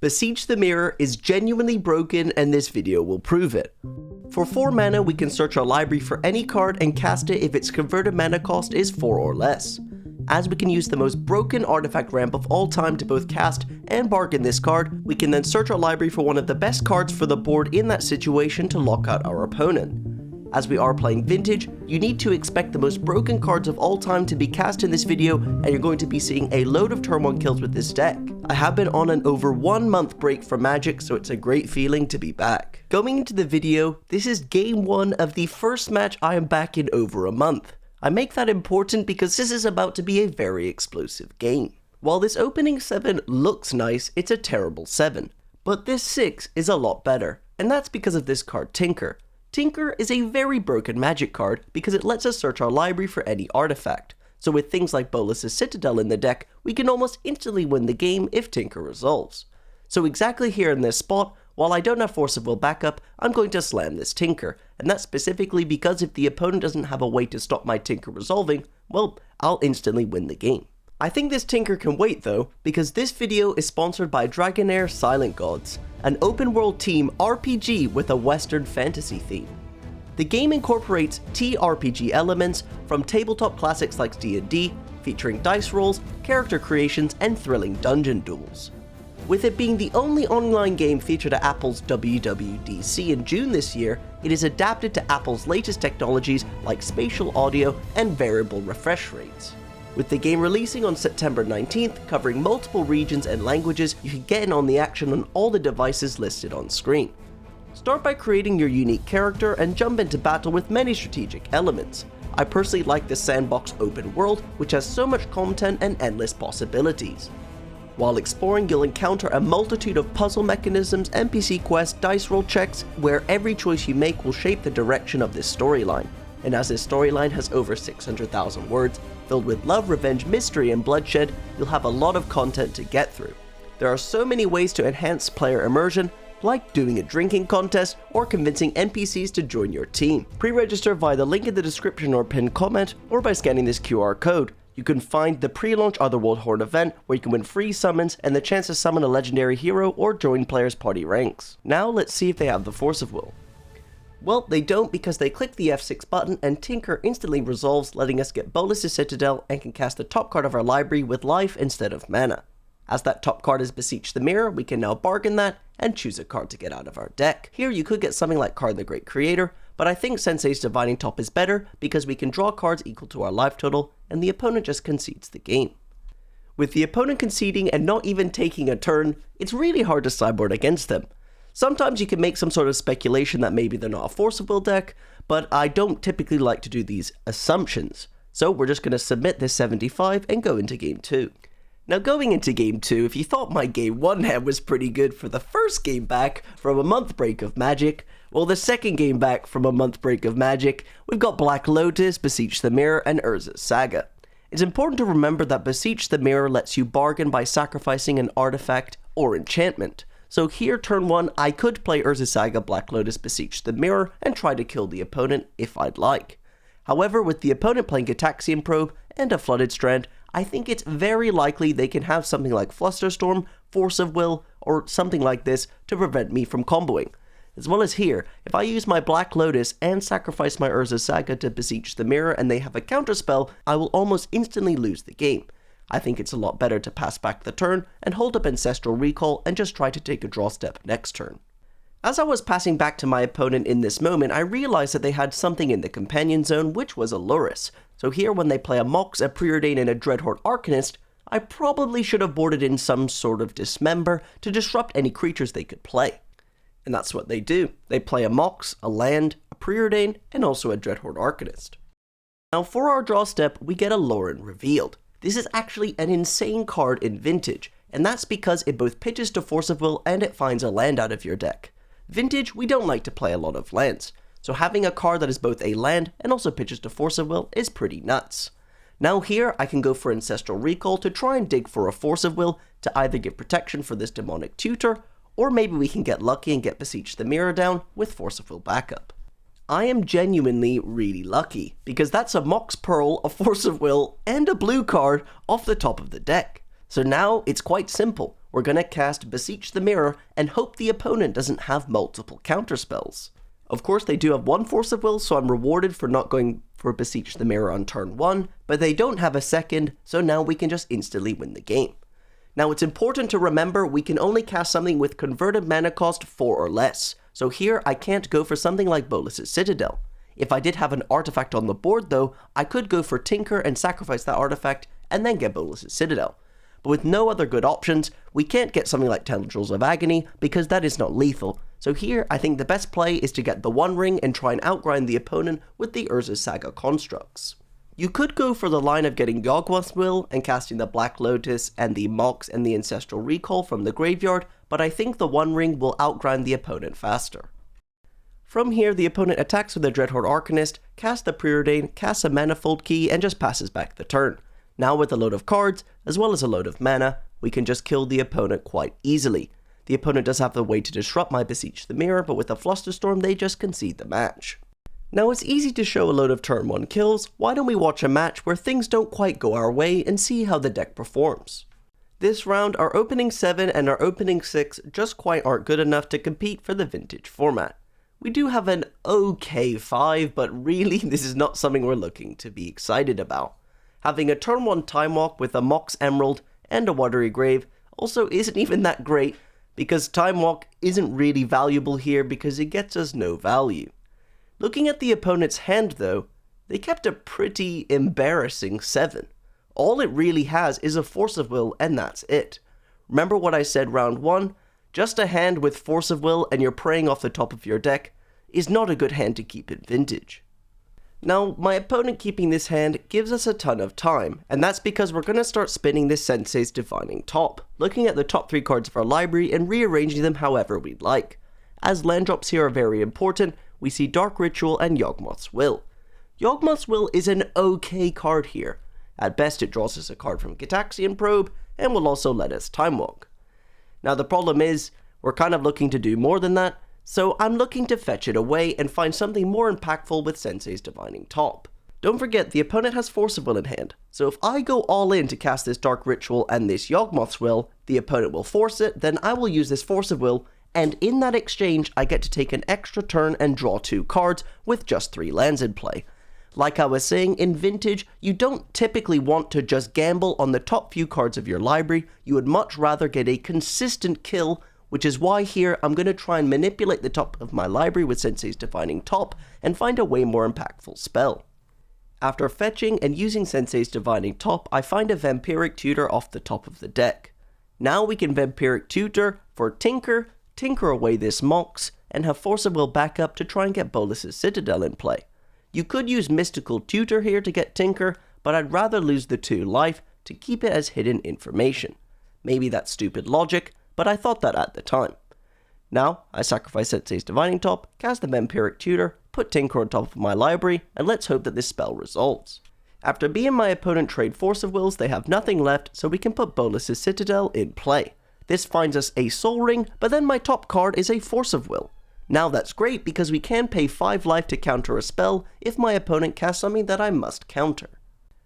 Beseech the Mirror is genuinely broken and this video will prove it. For 4 mana, we can search our library for any card and cast it if its converted mana cost is 4 or less. As we can use the most broken artifact ramp of all time to both cast and bargain this card, we can then search our library for one of the best cards for the board in that situation to lock out our opponent. As we are playing Vintage, you need to expect the most broken cards of all time to be cast in this video, and you're going to be seeing a load of turn 1 kills with this deck. I have been on an over 1 month break from Magic, so it's a great feeling to be back. Going into the video, this is game 1 of the first match I am back in over a month. I make that important because this is about to be a very explosive game. While this opening 7 looks nice, it's a terrible 7. But this 6 is a lot better, and that's because of this card Tinker. Tinker is a very broken Magic card because it lets us search our library for any artifact. So with things like Bolas's Citadel in the deck, we can almost instantly win the game if Tinker resolves. So exactly here in this spot, while I don't have Force of Will backup, I'm going to slam this Tinker, and that's specifically because if the opponent doesn't have a way to stop my Tinker resolving, well, I'll instantly win the game. I think this Tinker can wait though, because this video is sponsored by Dragonair Silent Gods, an open world team RPG with a Western fantasy theme. The game incorporates TRPG elements from tabletop classics like D&D, featuring dice rolls, character creations, and thrilling dungeon duels. With it being the only online game featured at Apple's WWDC in June this year, it is adapted to Apple's latest technologies like spatial audio and variable refresh rates. With the game releasing on September 19th, covering multiple regions and languages, you can get in on the action on all the devices listed on screen. Start by creating your unique character and jump into battle with many strategic elements. I personally like the sandbox open world, which has so much content and endless possibilities. While exploring, you'll encounter a multitude of puzzle mechanisms, NPC quests, dice roll checks, where every choice you make will shape the direction of this storyline. And as this storyline has over 600,000 words, filled with love, revenge, mystery, and bloodshed, you'll have a lot of content to get through. There are so many ways to enhance player immersion, like doing a drinking contest or convincing NPCs to join your team. Pre-register via the link in the description or pinned comment, or by scanning this QR code. You can find the pre-launch Otherworld Horn event where you can win free summons and the chance to summon a legendary hero or join players' party ranks. Now let's see if they have the Force of Will. Well, they don't because they click the F6 button and Tinker instantly resolves, letting us get Bolas's Citadel and can cast the top card of our library with life instead of mana. As that top card is Beseech the Mirror, we can now bargain that and choose a card to get out of our deck. Here you could get something like Card the Great Creator, but I think Sensei's Divining Top is better because we can draw cards equal to our life total and the opponent just concedes the game. With the opponent conceding and not even taking a turn, it's really hard to sideboard against them. Sometimes you can make some sort of speculation that maybe they're not a Force of Will deck, but I don't typically like to do these assumptions. So we're just going to submit this 75 and go into game 2. Now going into game 2, if you thought my game 1 hand was pretty good for the first game back from a month break of Magic, well the second game back from a month break of Magic, we've got Black Lotus, Beseech the Mirror, and Urza's Saga. It's important to remember that Beseech the Mirror lets you bargain by sacrificing an artifact or enchantment. So here turn 1, I could play Urza's Saga, Black Lotus, Beseech the Mirror, and try to kill the opponent if I'd like. However, with the opponent playing Gitaxian Probe and a Flooded Strand, I think it's very likely they can have something like Flusterstorm, Force of Will, or something like this to prevent me from comboing. As well as here, if I use my Black Lotus and sacrifice my Urza's Saga to Beseech the Mirror and they have a counterspell, I will almost instantly lose the game. I think it's a lot better to pass back the turn and hold up Ancestral Recall and just try to take a draw step next turn. As I was passing back to my opponent in this moment, I realized that they had something in the Companion Zone, which was a Lurrus. So here when they play a Mox, a Preordain, and a Dreadhorde Arcanist, I probably should have boarded in some sort of Dismember to disrupt any creatures they could play. And that's what they do. They play a Mox, a land, a Preordain, and also a Dreadhorde Arcanist. Now for our draw step, we get a Lauren Revealed. This is actually an insane card in Vintage, and that's because it both pitches to Force of Will and it finds a land out of your deck. Vintage, we don't like to play a lot of lands, so having a card that is both a land and also pitches to Force of Will is pretty nuts. Now here, I can go for Ancestral Recall to try and dig for a Force of Will to either give protection for this Demonic Tutor, or maybe we can get lucky and get Beseech the Mirror down with Force of Will backup. I am genuinely really lucky, because that's a Mox Pearl, a Force of Will, and a blue card off the top of the deck. So now it's quite simple. we're gonna cast Beseech the Mirror and hope the opponent doesn't have multiple counterspells. Of course, they do have one Force of Will, so I'm rewarded for not going for Beseech the Mirror on turn 1, but they don't have a second, so now we can just instantly win the game. Now it's important to remember we can only cast something with converted mana cost 4 or less, so here I can't go for something like Bolas's Citadel. If I did have an artifact on the board though, I could go for Tinker and sacrifice that artifact and then get Bolas's Citadel. But with no other good options, we can't get something like Tendrils of Agony because that is not lethal. So here, I think the best play is to get the One Ring and try and outgrind the opponent with the Urza's Saga constructs. You could go for the line of getting Yawgmoth's Will and casting the Black Lotus and the Mox and the Ancestral Recall from the graveyard, but I think the One Ring will outgrind the opponent faster. From here, the opponent attacks with the Dreadhorde Arcanist, casts the Preordain, casts a Manifold Key, and just passes back the turn. Now with a load of cards, as well as a load of mana, we can just kill the opponent quite easily. The opponent does have the way to disrupt my Beseech the Mirror, but with a Flusterstorm they just concede the match. Now it's easy to show a load of turn 1 kills, why don't we watch a match where things don't quite go our way and see how the deck performs. This round, our opening 7 and our opening 6 just quite aren't good enough to compete for the Vintage format. We do have an okay 5, but really this is not something we're looking to be excited about. Having a turn 1 Time Walk with a Mox Emerald and a Watery Grave also isn't even that great, because Time Walk isn't really valuable here because it gets us no value. Looking at the opponent's hand though, they kept a pretty embarrassing 7. All it really has is a Force of Will and that's it. Remember what I said round 1? Just a hand with Force of Will and you're preying off the top of your deck is not a good hand to keep in Vintage. Now, my opponent keeping this hand gives us a ton of time, and that's because we're going to start spinning this Sensei's Divining Top, looking at the top 3 cards of our library and rearranging them however we'd like. As land drops here are very important, we see Dark Ritual and Yawgmoth's Will. Yawgmoth's Will is an okay card here. At best it draws us a card from Gitaxian Probe, and will also let us Time Walk. Now the problem is, we're kind of looking to do more than that, so I'm looking to fetch it away and find something more impactful with Sensei's Divining Top. Don't forget, the opponent has Force of Will in hand, so if I go all in to cast this Dark Ritual and this Yawgmoth's Will, the opponent will force it, then I will use this Force of Will, and in that exchange I get to take an extra turn and draw 2 cards with just 3 lands in play. Like I was saying, in Vintage, you don't typically want to just gamble on the top few cards of your library, you would much rather get a consistent kill, which is why here I'm going to try and manipulate the top of my library with Sensei's Divining Top and find a way more impactful spell. After fetching and using Sensei's Divining Top, I find a Vampiric Tutor off the top of the deck. Now we can Vampiric Tutor for Tinker, tinker away this Mox, and have Force of Will back up to try and get Bolas's Citadel in play. You could use Mystical Tutor here to get Tinker, but I'd rather lose the 2 life to keep it as hidden information. Maybe that's stupid logic, but I thought that at the time. Now, I sacrifice Sensei's Divining Top, cast the Vampiric Tutor, put Tinker on top of my library, and let's hope that this spell resolves. After me and my opponent trade Force of Wills, they have nothing left, so we can put Bolas's Citadel in play. This finds us a Soul Ring, but then my top card is a Force of Will. Now that's great because we can pay 5 life to counter a spell if my opponent casts something that I must counter.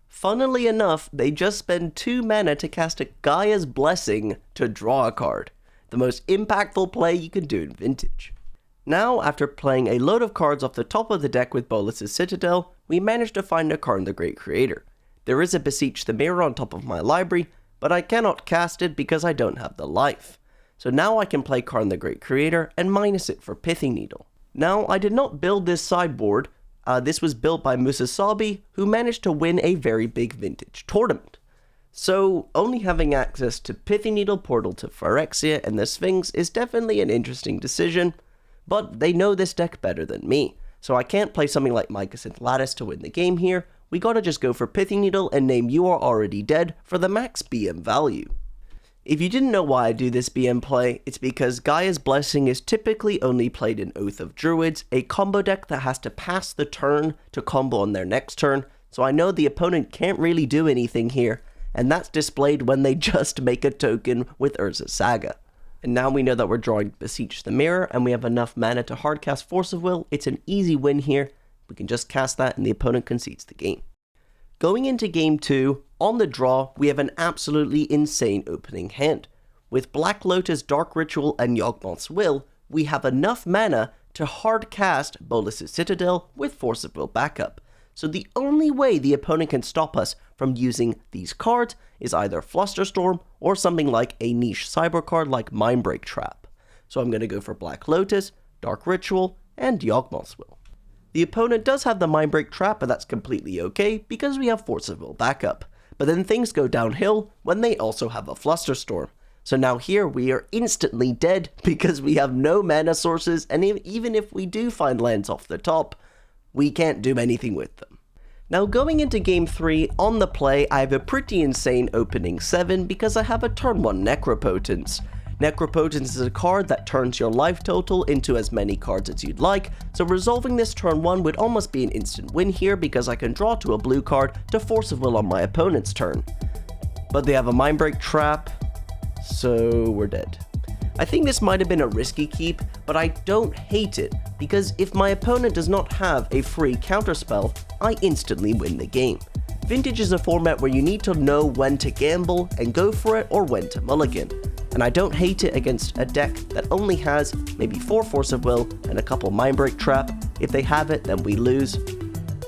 Funnily enough, they just spend 2 mana to cast a Gaia's Blessing to draw a card. The most impactful play you can do in Vintage. Now, after playing a load of cards off the top of the deck with Bolas's Citadel, we managed to find a Karn the Great Creator. There is a Beseech the Mirror on top of my library, but I cannot cast it because I don't have the life. So now I can play Karn the Great Creator and minus it for Pithing Needle. Now, I did not build this sideboard. This was built by Musasabi, who managed to win a very big Vintage tournament. So, only having access to Pithing Needle, Portal to Phyrexia, and the Sphinx is definitely an interesting decision, but they know this deck better than me, so I can't play something like Mycosynth Lattice to win the game here. We gotta just go for Pithing Needle and name You Are Already Dead for the max BM value. If you didn't know why I do this BM play, it's because Gaia's Blessing is typically only played in Oath of Druids, a combo deck that has to pass the turn to combo on their next turn, so I know the opponent can't really do anything here, and that's displayed when they just make a token with Urza's Saga. And now we know that we're drawing Beseech the Mirror, and we have enough mana to hardcast Force of Will. It's an easy win here. We can just cast that and the opponent concedes the game. Going into game 2, on the draw, we have an absolutely insane opening hand. with Black Lotus, Dark Ritual, and Yawgmoth's Will, we have enough mana to hard cast Bolas's Citadel with Force of Will backup. So the only way the opponent can stop us from using these cards is either Flusterstorm or something like a niche cyber card like Mindbreak Trap. So I'm going to go for Black Lotus, Dark Ritual, and Yawgmoth's Will. The opponent does have the Mindbreak Trap, but that's completely okay because we have Force of Will backup. But then things go downhill when they also have a Flusterstorm. So now here we are instantly dead because we have no mana sources, and even if we do find lands off the top, we can't do anything with them. Now going into game 3, on the play I have a pretty insane opening 7 because I have a turn 1 Necropotence. Necropotence is a card that turns your life total into as many cards as you'd like, so resolving this turn 1 would almost be an instant win here because I can draw to a blue card to Force of Will on my opponent's turn. But they have a Mindbreak Trap, so we're dead. I think this might have been a risky keep, but I don't hate it, because if my opponent does not have a free counterspell, I instantly win the game. Vintage is a format where you need to know when to gamble and go for it or when to mulligan, and I don't hate it against a deck that only has maybe 4 Force of Will and a couple Mindbreak Trap. If they have it, then we lose.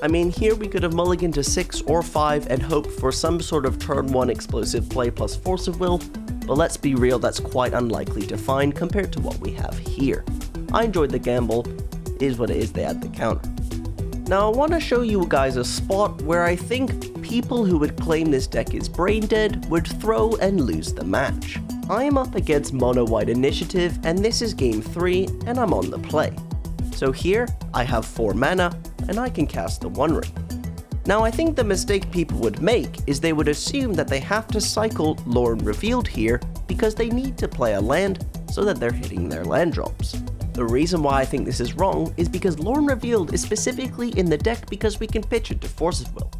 I mean, here we could have mulliganed to 6 or 5 and hoped for some sort of turn 1 explosive play plus Force of Will, but let's be real, that's quite unlikely to find compared to what we have here. I enjoyed the gamble, it is what it is, they had the counter. Now I want to show you guys a spot where I think people who would claim this deck is brain dead would throw and lose the match. I am up against Mono White Initiative, and this is game 3 and I'm on the play. So here I have 4 mana and I can cast the One Ring. Now I think the mistake people would make is they would assume that they have to cycle Lorn Revealed here because they need to play a land so that they're hitting their land drops. The reason why I think this is wrong is because Lorn Revealed is specifically in the deck because we can pitch it to Force of Will.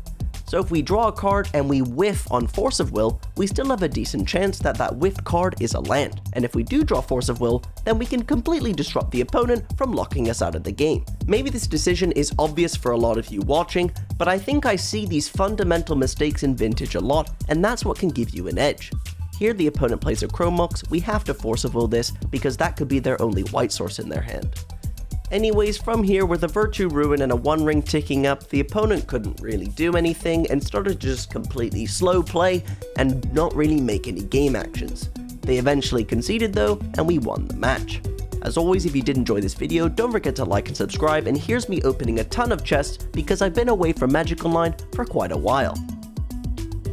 So if we draw a card and we whiff on Force of Will, we still have a decent chance that that whiffed card is a land. And if we do draw Force of Will, then we can completely disrupt the opponent from locking us out of the game. Maybe this decision is obvious for a lot of you watching, but I think I see these fundamental mistakes in Vintage a lot, and that's what can give you an edge. Here the opponent plays a Chrome Mox, we have to Force of Will this because that could be their only white source in their hand. Anyways, from here, with a Virtue Ruin and a One Ring ticking up, the opponent couldn't really do anything and started to just completely slow play and not really make any game actions. They eventually conceded though, and we won the match. As always, if you did enjoy this video, don't forget to like and subscribe, and here's me opening a ton of chests because I've been away from Magic Online for quite a while.